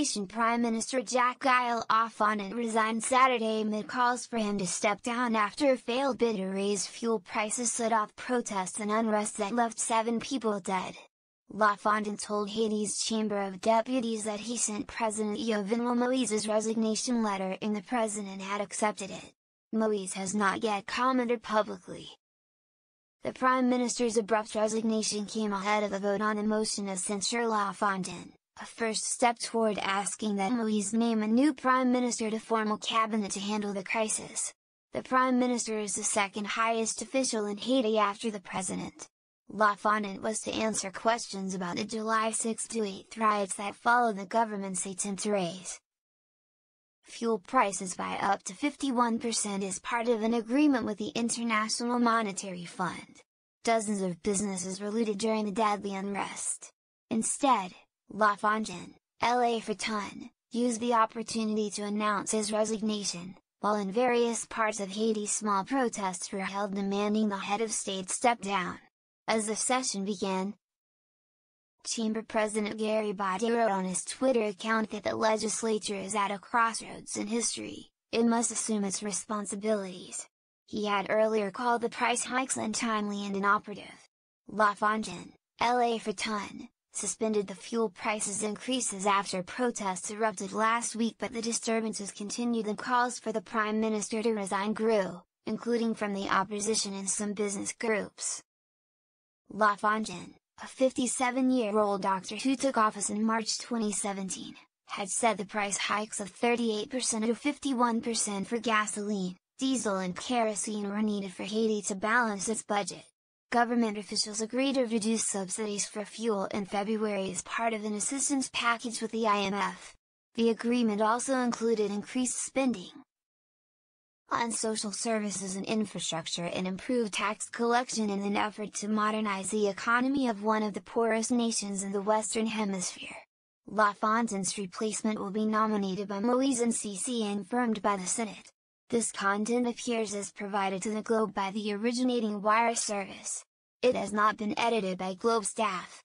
Haitian Prime Minister Lafontant resigned Saturday amid calls for him to step down after a failed bid to raise fuel prices set off protests and unrest that left 7 people dead. Lafontant told Haiti's Chamber of Deputies that he sent President Jovenel Moïse's resignation letter and the president had accepted it. Moïse has not yet commented publicly. The Prime Minister's abrupt resignation came ahead of a vote on a motion to censure Lafontant, a first step toward asking that Moïse name a new Prime Minister to form a cabinet to handle the crisis. The Prime Minister is the second highest official in Haiti after the President. Lafontant was to answer questions about the July 6–8 riots that followed the government's attempt to raise fuel prices by up to 51% as part of an agreement with the International Monetary Fund. Dozens of businesses were looted during the deadly unrest. Instead, Lafontant, Lafontant, used the opportunity to announce his resignation, while in various parts of Haiti small protests were held demanding the head of state step down. As the session began, Chamber President Gary Bade wrote on his Twitter account that the legislature is at a crossroads in history, it must assume its responsibilities. He had earlier called the price hikes untimely and inoperative. Lafontant, Lafontant, suspended the fuel prices increases after protests erupted last week, but the disturbances continued and calls for the Prime Minister to resign grew, including from the opposition and some business groups. Lafontant, a 57-year-old doctor who took office in March 2017, had said the price hikes of 38% to 51% for gasoline, diesel and kerosene were needed for Haiti to balance its budget. Government officials agreed to reduce subsidies for fuel in February as part of an assistance package with the IMF. The agreement also included increased spending on social services and infrastructure and improved tax collection in an effort to modernize the economy of one of the poorest nations in the Western Hemisphere. Lafontant's replacement will be nominated by Moïse and confirmed by the Senate. This content appears as provided to the Globe by the originating wire service. It has not been edited by Globe staff.